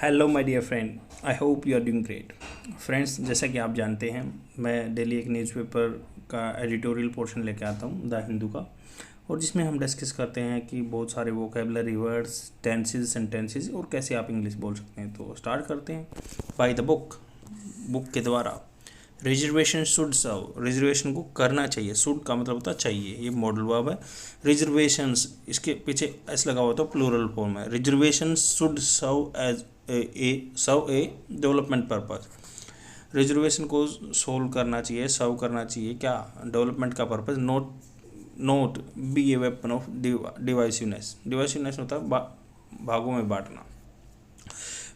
Hello my dear friend, I hope you are doing great. Friends, जैसा कि आप जानते हैं, मैं डेली एक न्यूज़पेपर का एडिटोरियल पोर्शन लेके आता हूँ, द हिंदू का, और जिसमें हम डिस्कस करते हैं कि बहुत सारे वोकेबलरी वर्ड्स, टेंसेस, सेंटेंसेस और कैसे आप इंग्लिश बोल सकते हैं। तो स्टार्ट करते हैं बाय द बुक के द्वारा। रिजर्वेशन शुड सर्व, रिजर्वेशन को करना चाहिए। शुड का मतलब होता है चाहिए, ये मॉडल वर्ब है। रिजर्वेशंस, इसके पीछे एस लगा हुआ तो प्लूरल फॉर्म है। Reservation should serve as a development purpose. Reservation को सोल्व करना चाहिए, सर्व करना चाहिए, क्या डेवलपमेंट का purpose. Not be a weapon of divisiveness. Divisiveness होता है भागों में बांटना।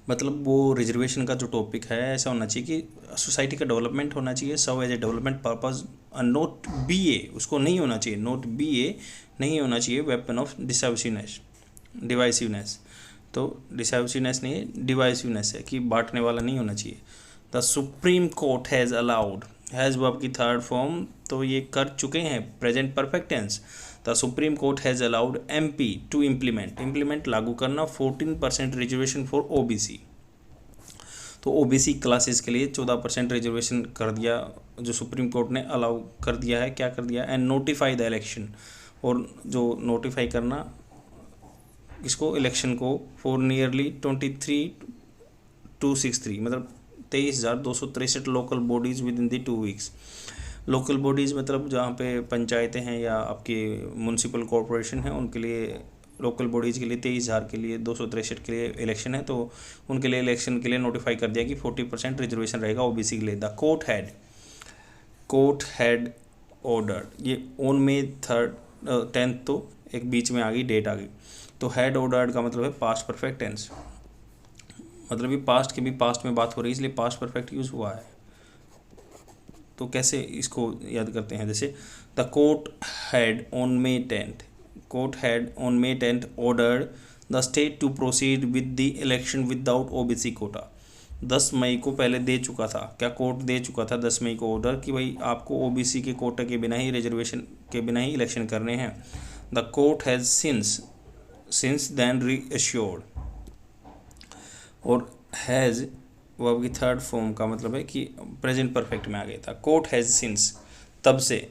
मतलब वो रिजर्वेशन का जो टॉपिक है ऐसा होना चाहिए कि सोसाइटी का डेवलपमेंट होना चाहिए, serve as a development purpose. Not be a, उसको नहीं होना चाहिए, नोट बी ए नहीं होना चाहिए वेपन ऑफ डिवाइसिवनेस। तो डिसाइसिवनेस नहीं है, डिवाइसिवनेस है कि बांटने वाला नहीं होना चाहिए। The supreme court has allowed, has verb की थर्ड फॉर्म, तो ये कर चुके हैं present perfect tense. The supreme court has allowed MP to implement लागू करना 14% रिजर्वेशन फॉर ओबीसी। तो ओबीसी क्लासेस के लिए 14% रिजर्वेशन कर दिया, जो सुप्रीम कोर्ट ने अलाउ कर दिया है। क्या कर दिया? एंड नोटिफाई द इलेक्शन, और जो नोटिफाई करना इसको, इलेक्शन को, फॉर नियरली 23,263, मतलब 23,263 local bodies with in the 2 weeks. Local bodies मतलब जहाँ पे पंचायतें हैं या आपके म्यूनसिपल कॉरपोरेशन हैं, उनके लिए, लोकल बॉडीज़ के लिए 23,000 के लिए 263 के लिए इलेक्शन है, तो उनके लिए इलेक्शन के लिए नोटिफाई कर दिया कि 40% रिजर्वेशन रहेगा ओबीसी के लिए। द कोर्ट हैड ऑर्डर्ड, ये ऑन मे 10th, तो एक बीच में आ गई, डेट आ गई। तो हैड ऑर्डर्ड का मतलब है पास्ट परफेक्ट टेंस, मतलब ये पास्ट के भी पास्ट में बात हो रही है, इसलिए पास्ट परफेक्ट यूज़ हुआ है। तो कैसे इसको याद करते हैं? जैसे the court had on May 10th ordered the state to proceed with the election without OBC quota. 10 मई को पहले दे चुका था, क्या कोर्ट दे चुका था 10 मई को ऑर्डर कि भाई आपको ओबीसी के कोटा के बिना ही, रिजर्वेशन के बिना ही इलेक्शन करने हैं। The court has since then reassured, और हैज़ वर्ब की थर्ड फॉर्म का मतलब है कि प्रेजेंट परफेक्ट में आ गया था। कोर्ट हैज़ सिंस, तब से,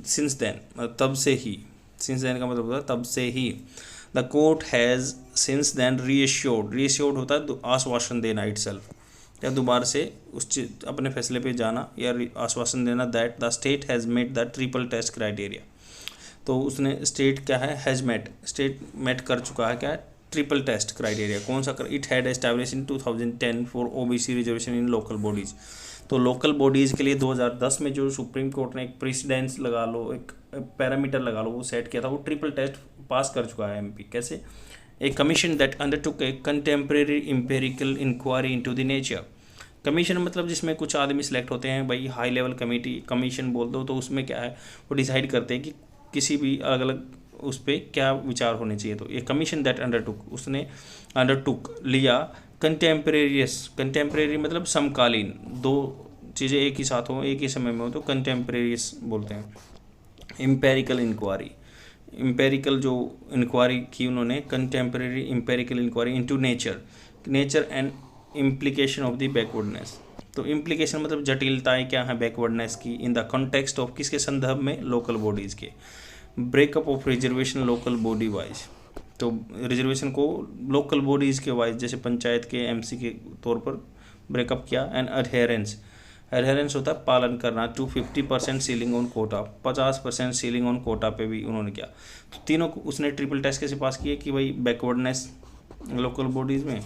सिंस देन मतलब तब से ही, सिंस देन का मतलब होता है तब से ही। The court has since then reassured होता है आश्वासन देना इटसेल्फ, या दोबारा से उस अपने फैसले पे जाना या आश्वासन देना, that the state has met the triple test criteria. तो उसने स्टेट क्या है, हैज़ मेट, स्टेट मेट कर चुका है, क्या है, ट्रिपल टेस्ट क्राइटेरिया। कौन सा? It had establish in 2010 for OBC reservation in local bodies. तो लोकल बॉडीज़ के लिए 2010 में जो सुप्रीम कोर्ट ने एक प्रेसिडेंस लगा लो, एक पैरामीटर लगा लो, वो सेट किया था, वो ट्रिपल टेस्ट पास कर चुका है एमपी। कैसे? A commission that undertook a contemporary empirical inquiry into the nature. Commission मतलब जिसमें कुछ आदमी सेलेक्ट होते हैं, भाई हाई लेवल कमेटी, कमीशन बोल दो, तो उसमें क्या है, वो डिसाइड करते हैं कि किसी भी अलग अलग उस पर क्या विचार होने चाहिए। तो ये कमीशन दैट अंडरटुक, उसने अंडरटुक लिया कंटेम्प्रेरी मतलब समकालीन, दो चीज़ें एक ही साथ हो, एक ही समय में हो, तो कंटेम्प्रेरियस बोलते हैं। इम्पेरिकल जो इंक्वायरी की उन्होंने, contemporary empirical inquiry into nature and implication of the backwardness. तो इम्प्लीकेशन मतलब जटिलताएं क्या हैं बैकवर्डनेस की, इन द कॉन्टेक्स्ट ऑफ, किसके संदर्भ में, लोकल बॉडीज़ के। Breakup of reservation local body wise, तो रिजर्वेशन को लोकल बॉडीज़ के वाइज, जैसे पंचायत के एमसी के तौर पर ब्रेकअप किया। एंड अडहेरेंस होता है पालन करना, to 50% ceiling on quota, 50% ceiling on quota पे भी उन्होंने किया। तो तीनों को उसने ट्रिपल टेस्ट कैसे पास किए कि भाई बैकवर्डनेस लोकल बॉडीज़ में,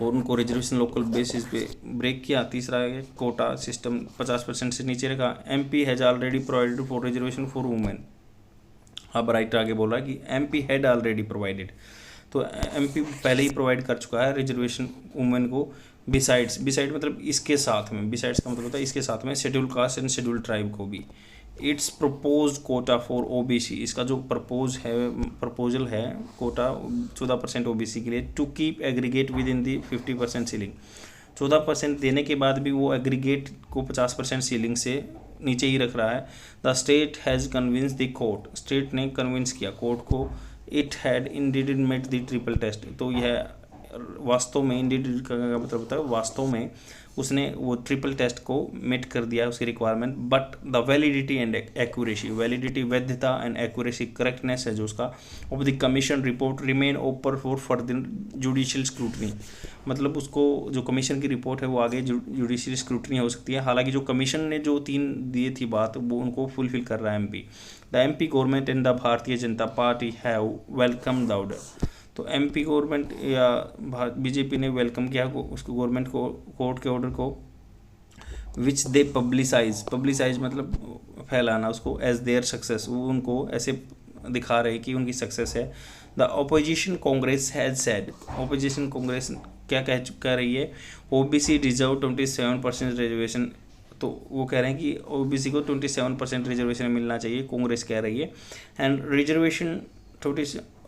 और उनको रिजर्वेशन लोकल बेसिस पे ब्रेक किया। तीसरा है कोटा सिस्टम 50% से नीचे रखा। MP has already provided for reservation for women. अब राइटर आगे बोल रहा है कि एमपी हैड ऑलरेडी प्रोवाइडेड, तो एमपी पहले ही प्रोवाइड कर चुका है रिजर्वेशन वुमेन को। बिसाइड्स मतलब इसके साथ में, बिसाइड्स का मतलब होता है इसके साथ में, schedule caste and schedule tribe को भी। It's propose quota for OBC, इसका जो प्रपोजल है कोटा 14% ओबीसी के लिए, to keep aggregate within the 50% ceiling. 14% देने के बाद भी वो एग्रीगेट को 50% सीलिंग से नीचे ही रख रहा है। The state has convince the court, state ने कन्विंस किया कोर्ट को। It had indeed met the triple test, तो यह वास्तव में इंडिविजुअल का मतलब होता है वास्तव में उसने वो ट्रिपल टेस्ट को मेट कर दिया उसकी requirement, but the validity and accuracy, validity वैधता एंड एक्यूरेसी करेक्टनेस है जो उसका of the commission report remain open for further judicial scrutiny, मतलब उसको जो कमीशन की रिपोर्ट है वो आगे जुडिशियल स्क्रूटनी हो सकती है। हालांकि जो कमीशन ने जो 3 दिए थी बात वो उनको फुलफिल कर रहा है MP. The MP government and the Bharatiya Janata party have welcome the order. तो एमपी गवर्नमेंट या बीजेपी ने वेलकम किया उसको गवर्नमेंट को कोर्ट के ऑर्डर को, विच दे पब्लिसाइज मतलब फैलाना उसको, एज देयर सक्सेस, वो उनको ऐसे दिखा रहे कि उनकी सक्सेस है। The opposition Congress has said, opposition Congress क्या कह रही है, ओबीसी डिजर्व 27% रिजर्वेशन, तो वो कह रहे हैं कि ओबीसी को 27% रिजर्वेशन मिलना चाहिए, कांग्रेस कह रही है। And reservation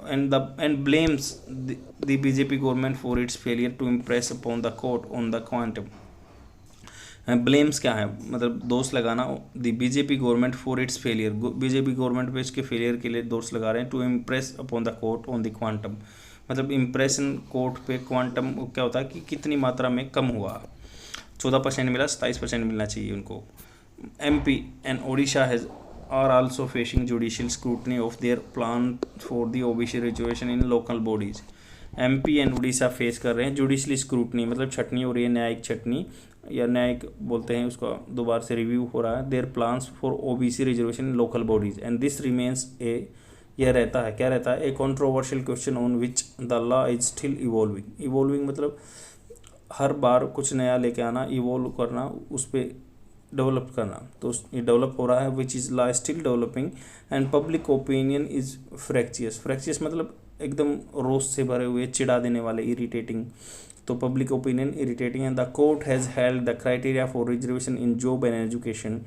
and blames the BJP government for its failure to impress upon the court on the quantum। Blames क्या है, मतलब दोष लगाना the BJP government for its failure, BJP government पे इसके फेलियर के लिए दोष लगा रहे हैं। To impress upon the court on the quantum, मतलब इम्प्रेशन कोर्ट पे क्वांटम क्या होता है कि कितनी मात्रा में कम हुआ, 14% मिला, 27% मिलना चाहिए उनको। MP and Odisha are also facing judicial scrutiny of their plan for the OBC reservation in local bodies। MP and Orissa face कर रहे हैं जुडिशली स्क्रूटनी, मतलब छटनी हो रही है, न्यायिक छटनी या न्यायिक बोलते हैं उसका, दोबारा से रिव्यू हो रहा है। Their plans for OBC reservation in local bodies and this remains यह रहता है, क्या रहता है, a controversial question on which the law is still evolving मतलब हर बार कुछ नया लेके आना, इवॉल्व करना, उस पर डेवलप करना, तो ये डेवलप हो रहा है। Which is law still developing and public opinion is fractious मतलब एकदम रोष से भरे हुए, चिढ़ा देने वाले, इरिटेटिंग, तो पब्लिक ओपिनियन इरिटेटिंग है। The court has held the criteria for reservation in job and education,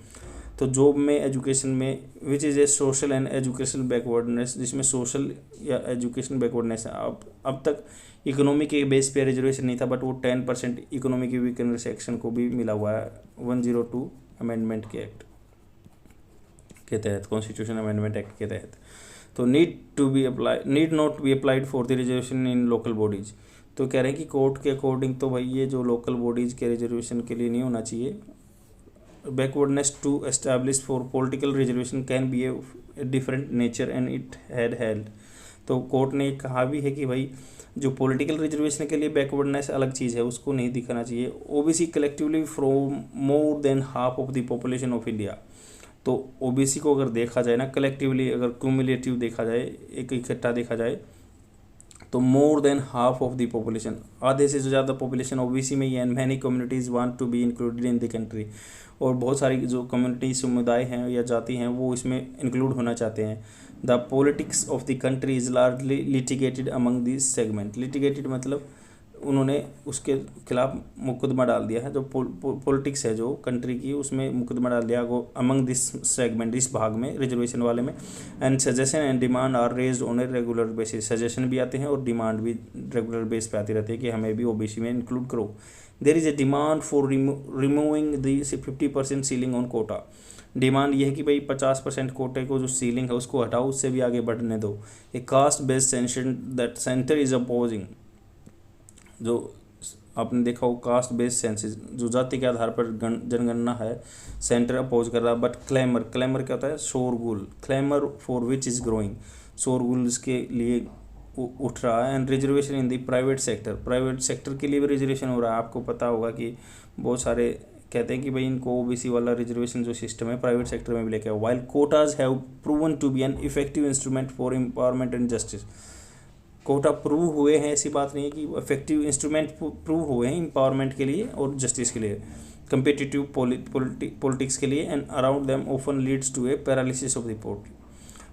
तो जॉब में, एजुकेशन में, which is a social and educational backwardness, जिसमें सोशल या एजुकेशन बैकवर्डनेस है। अब तक इकोनॉमी के बेस पे रिजर्वेशन नहीं था, बट वो 10% इकोनॉमी की वीकर सेक्शन को भी मिला हुआ है 102 अमेंडमेंट के एक्ट के तहत, कॉन्स्टिट्यूशन अमेंडमेंट एक्ट के तहत। तो need not be applied for the reservation in local bodies, तो कह रहे हैं कि कोर्ट के अकॉर्डिंग तो भाई ये जो लोकल बॉडीज़ के रिजर्वेशन के लिए नहीं होना चाहिए। Backwardness to establish for political reservation can be a different nature and it had held, तो कोर्ट ने कहा भी है कि भाई जो पॉलिटिकल रिजर्वेशन के लिए बैकवर्डनेस अलग चीज़ है, उसको नहीं दिखाना चाहिए। OBC collectively from more than half of the population of India, तो ओबीसी को अगर देखा जाए ना कलेक्टिवली, अगर क्यूमुलेटिव देखा जाए, एक इकट्ठा देखा जाए, तो more than half of the population, आधे से ज़्यादा पॉपुलेशन ओबीसी में ही, and many communities want to be included in the country, और बहुत सारी जो कम्युनिटी समुदाय हैं या जाति हैं वो इसमें इंक्लूड होना चाहते हैं। The politics of the country is largely litigated among this segment, litigated मतलब उन्होंने उसके खिलाफ मुकदमा डाल दिया है, जो पॉलिटिक्स है जो कंट्री की, उसमें मुकदमा डाल दिया वो अमंग दिस सेगमेंट, इस भाग में, रिजर्वेशन वाले में। And suggestion and demand are raised on a regular basis, suggestion भी आते हैं और डिमांड भी रेगुलर बेस पे आती रहती है कि हमें भी ओबीसी में इंक्लूड करो। There is a demand for removing the 50% ceiling on quota, demand ये है कि भाई 50% कोटे को जो सीलिंग है उसको हटाओ, उससे भी आगे बढ़ने दो। A caste based census that centre is opposing, जो आपने देखा हो कास्ट बेस्ड सेंसिस, जो जाति के आधार पर जनगणना है, सेंटर अपोज कर रहा है। बट क्लेमर क्या होता है, शोरगुल, claimer for which is growing, शोरगुल इसके लिए उठ रहा है। And reservation in the private sector के लिए भी रिजर्वेशन हो रहा है। आपको पता होगा कि बहुत सारे कहते हैं कि भाई इनको ओबीसी वाला रिजर्वेशन जो सिस्टम है प्राइवेट सेक्टर में भी लेके आओ। While quotas have proven to be an effective instrument for empowerment and justice, quota prove हुए हैं, ऐसी बात नहीं है कि इफेक्टिव इंस्ट्रूमेंट प्रूव हुए हैं एम्पावरमेंट के लिए और जस्टिस के लिए, कंपिटिटिव पॉलिटिक्स के लिए। And around them often leads to a paralysis of the port,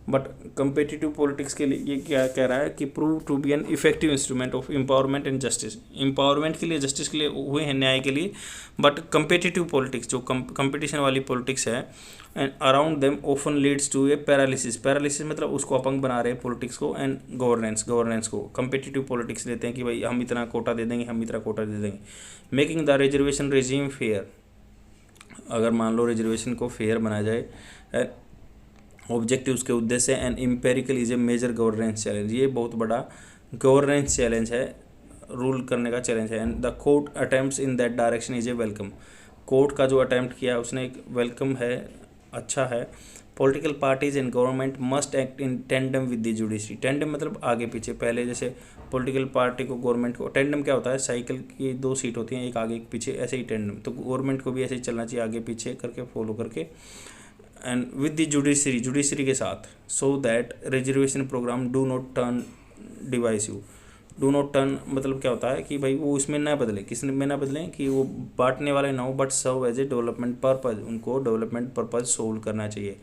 but competitive politics के लिए ये क्या कह रहा है कि prove to be an effective instrument of empowerment and justice, empowerment के लिए, जस्टिस के लिए हुए हैं, न्याय के लिए। बट कंपिटिटिव पॉलिटिक्स जो कंपटीशन वाली पॉलिटिक्स है, and around them often leads to a paralysis मतलब उसको अपंग बना रहे हैं पॉलिटिक्स को, एंड गवर्नेंस को। कंपिटिटिव पॉलिटिक्स लेते हैं कि भाई हम इतना कोटा दे देंगे, हम इतना कोटा दे देंगे। Making the reservation regime fair, अगर मान लो रिजर्वेशन को फेयर बनाया जाए, ऑब्जेक्टिव्स के उद्देश्य। And empirical is a major governance challenge, ये बहुत बड़ा गवर्नेंस चैलेंज है रूल करने का चैलेंज है। And the court attempts in that direction is a welcome. Court का जो अटेम्प्ट किया है उसने एक वेलकम है, अच्छा है। Political parties and government must act in tandem with the judiciary. Tandem मतलब आगे पीछे, पहले जैसे पॉलिटिकल पार्टी को गवर्नमेंट को, टेंडम क्या होता है, साइकिल की 2 सीट होती हैं, एक आगे एक पीछे, ऐसे ही टेंडम। तो गवर्नमेंट को भी ऐसे ही चलना चाहिए, आगे पीछे करके फॉलो करके, and with the judiciary, judiciary के साथ, so that reservation program do not turn divisive. Do not turn मतलब क्या होता है कि भाई वो उसमें ना बदले, किस में ना बदलें कि वो बांटने वाले ना हो, but serve as a development purpose, उनको डेवलपमेंट पर्पज़ सोल्व करना चाहिए।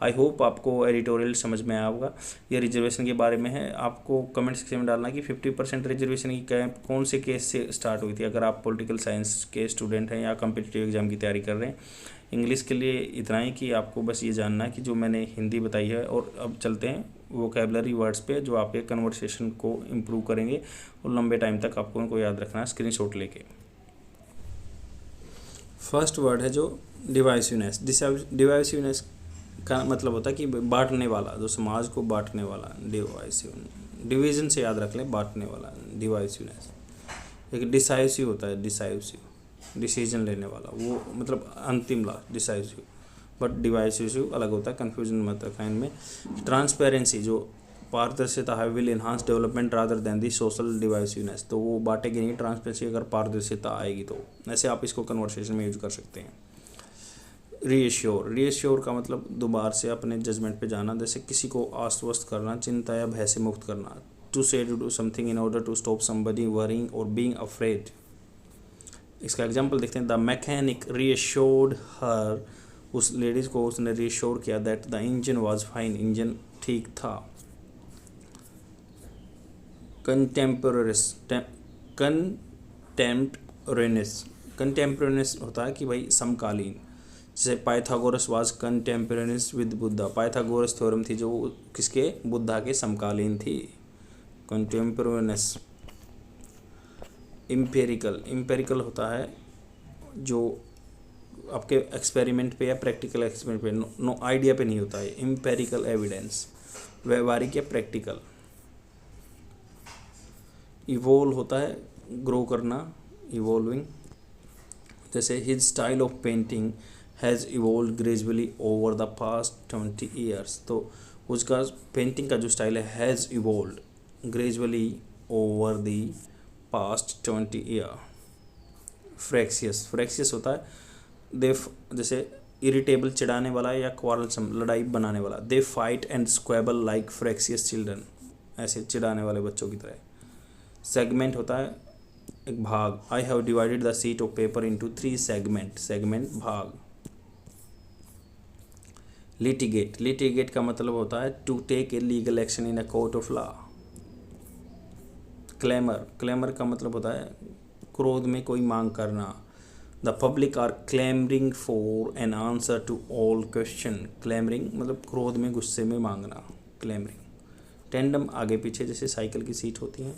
आई होप आपको एडिटोरियल समझ में आया होगा। ये रिजर्वेशन के बारे में है। आपको कमेंट सेक्शन में डालना कि 50% रिजर्वेशन की कैंप कौन से केस से स्टार्ट हुई थी, अगर आप पॉलिटिकल साइंस के स्टूडेंट हैं या कम्पिटिटिव एग्जाम की तैयारी कर रहे हैं। इंग्लिश के लिए इतना ही कि आपको बस ये जानना है कि जो मैंने हिंदी बताई है। और अब चलते हैं वोकैबुलरी वर्ड्स पे जो आपके कन्वर्सेशन को इम्प्रूव करेंगे और लंबे टाइम तक आपको उनको याद रखना है स्क्रीनशॉट लेके। फर्स्ट वर्ड है जो डिवाइसिवनेस। डिवाइसिवनेस का मतलब होता है कि बांटने वाला, जो समाज को बांटने वाला। डिवीजन से याद रख लें, बांटने वाला डिवाइसिवनेस। एक डिसाइसिव होता है, डिसाइसिव डिसीजन लेने वाला, वो मतलब अंतिम लास्ट, डिसाइसिव। बट डिवाइसिव अलग होता है, कन्फ्यूजन मत रखना इनमें। ट्रांसपेरेंसी, जो पारदर्शिता है, will enhance development rather than the social divisiveness. तो वो बांटेगी नहीं ट्रांसपेरेंसी अगर पारदर्शिता आएगी तो। ऐसे आप इसको कन्वर्सेशन में यूज कर सकते हैं। रीएश्योर, रीएश्योर का मतलब दोबारा से अपने जजमेंट पे जाना, जैसे किसी को आश्वस्त करना, चिंता या भय से मुक्त करना। To say to do something in order to stop somebody worrying और बीइंग अफ्रेड। इसका एग्जांपल देखते हैं। द मैकेनिक रीएश्योर्ड हर, उस लेडीज को उसने रीएश्योर किया that the engine was fine, engine ठीक था। कंटेम्पोरेनेस, कंटेम्पोरेनेस होता है कि भाई समकालीन। जैसे Pythagoras was contemporaneous with Buddha. Pythagoras theorem थी जो किसके, बुद्धा के समकालीन थी। कंटेम्पोरेनेस। इम्पेरिकल, इम्पेरिकल होता है जो आपके एक्सपेरिमेंट पे या प्रैक्टिकल एक्सपेरिमेंट पे, नो आइडिया पे नहीं होता है। इम्पेरिकल एविडेंस, व्यवहारिक या प्रैक्टिकल। इवोल्व होता है ग्रो करना, इवोल्विंग। जैसे his style of painting has evolve gradually over the past 20 years. तो उसका पेंटिंग का जो स्टाइल है, has evolve gradually over the past 20 year. Fractious, fractious होता है दे, जैसे इरिटेबल चिढ़ाने वाला या क्वारलसम लड़ाई बनाने वाला। They fight and squabble like fractious children, ऐसे चिढ़ाने वाले बच्चों की तरह। सेगमेंट होता है एक भाग। I have divided the sheet of paper into 3 segment, segment भाग। लिटिगेट, लिटिगेट का मतलब होता है to take a legal action in a court of law. Clamour, clamour का मतलब होता है क्रोध में कोई मांग करना। The public are clamouring for an answer to all question. Clamouring मतलब क्रोध में, गुस्से में मांगना, क्लेमरिंग। टेंडम आगे पीछे जैसे साइकिल की सीट होती हैं।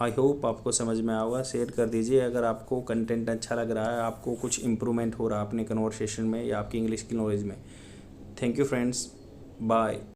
आई होप आपको समझ में आएगा। शेयर कर दीजिए अगर आपको कंटेंट अच्छा लग रहा है, आपको कुछ इम्प्रूवमेंट हो रहा है अपने कन्वर्सेशन में या आपकी इंग्लिश की नॉलेज में। Thank you friends, bye.